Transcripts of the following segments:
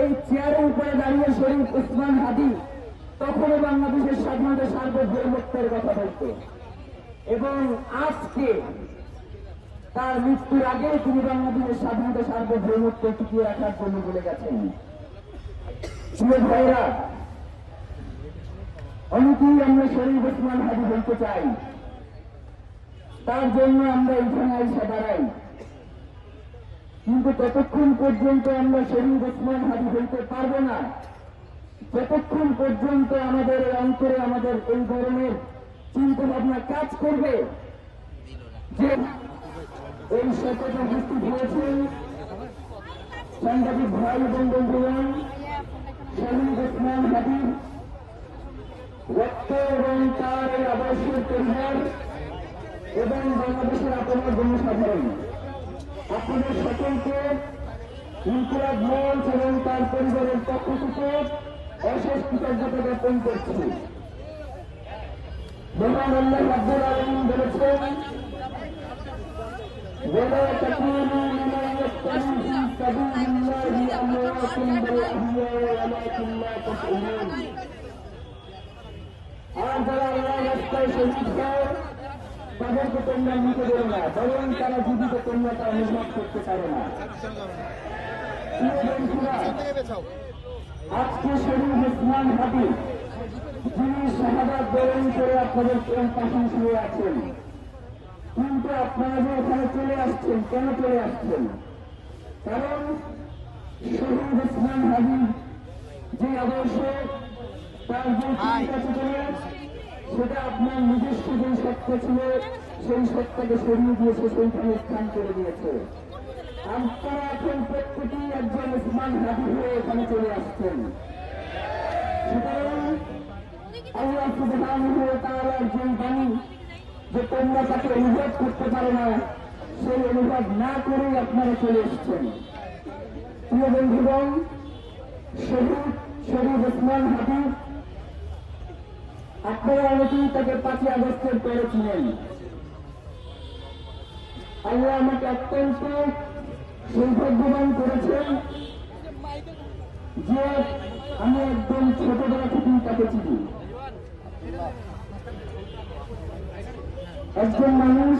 এই চেয়ারের উপরে দাঁড়িয়ে শরীফ ওসমান হাদি তখনও বাংলাদেশের স্বাধীনতা সার্বভৌমত্বের কথা বলতো, এবং আজকে তার মৃত্যুর আগে তিনি বাংলাদেশের স্বাধীনতা সার্বভৌমত্ব টিকিয়ে রাখার জন্য বলে গেছেন। প্রিয় ভাইরা, অনেকেই আমরা শরীফ ওসমান হাদি বলতে চাই, তার জন্য আমরা এখানে এসে দাঁড়াই, কিন্তু ততক্ষণ পর্যন্ত আমরা শরীফ ওসমান হাদি হইতে পারবো না যতক্ষণ পর্যন্ত আমাদের অন্তরে আমাদের এই ধরনের চিন্তা ভাবনা কাজ করবে যে এই শপথে উপস্থিত হয়েছেন সাংবাদিক ভাই এবং বন্ধুগণ, শরীফ ওসমান হাদির রক্ত এবং তার এই আদর্শের পরিবার এবং বাংলাদেশের আপনার জনসাধারণ, আপনাদের সকলকে ইনকিলাব মঞ্চ এবং তার পরিবারের পক্ষ থেকে অশেষ কৃতজ্ঞতা জ্ঞাপন করছি। মহান আল্লাহ রাব্বুল আলামিন বলেছেন, ওয়ালা তাকুনু মিনাল মুফতারিন ফি সাবিলিল্লাহি আমওয়াতুন বাল আহইয়া ওয়ালাকিন লা তাশউরুন। আর যারা আল্লাহর রাস্তায় শহীদ হয় তাদেরকে তোমরা নিতে দেবে না, বরং তারা জীবিত, তোমরা তা অনুভব করতে পারে না। আজকে শরীফ ওসমান হাদি যিনি শাহাদাত বরণ করে আপনাদের পাশে শুয়ে আছেন, কিন্তু আপনারা যে এখানে চলে আসছেন, কেন চলে আসছেন? কারণ শরীফ ওসমান হাদি যে আদর্শ, তার যে চিন্তা চেতনা, সেটা আপনার নিজস্ব যে সত্য ছিল সেই সত্যকে সরিয়ে দিয়েছে, সেইখানে স্থান করে দিয়েছে। আপনারা এখন প্রত্যেকেই একজন ওসমান হাদি হয়ে এখানে চলে আসছেন। সুতরাং আল্লাহ সুবহানাহু ওয়া তাআলার যে বাণী যে তোমরা তাকে অনুভব করতে পারো না, সেই অনুভব না করেই আপনারা চলে এসছেন। প্রিয় বন্ধুগণ, শরীফ ওসমান হাদি আপনারা অনেকেই তাকে 5ই আগস্টের পরে ছিলেন। আল্লাহ আমাকে অত্যন্ত সৌভাগ্যবান করেছেন যে আমি একদম ছোটবেলা থেকেই তাকে চিনি। একজন মানুষ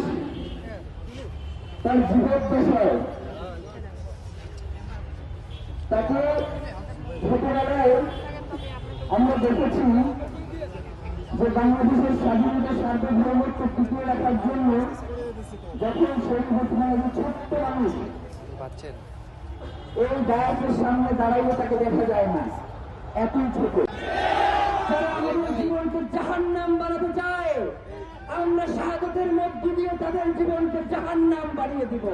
তার জীবদ্দশায় তাকে ছোটবেলায় আমরা দেখেছি যে বাংলাদেশের স্বাধীনতা সার্বভৌমত্ব টিকিয়ে রাখার জন্য যখন শরীফ ওসমান হাদি ছোট্ট মানুষ এই দায়াতের সামনে দাঁড়াইলে তাকে দেখা যায় না, এতই ছোট। যারা আমাদের জীবনকে জাহান্নাম বানাতে চায়, আমরা শাহাদাতের মধ্য দিয়ে তাদের জীবনকে জাহান্নাম বানিয়ে দিব।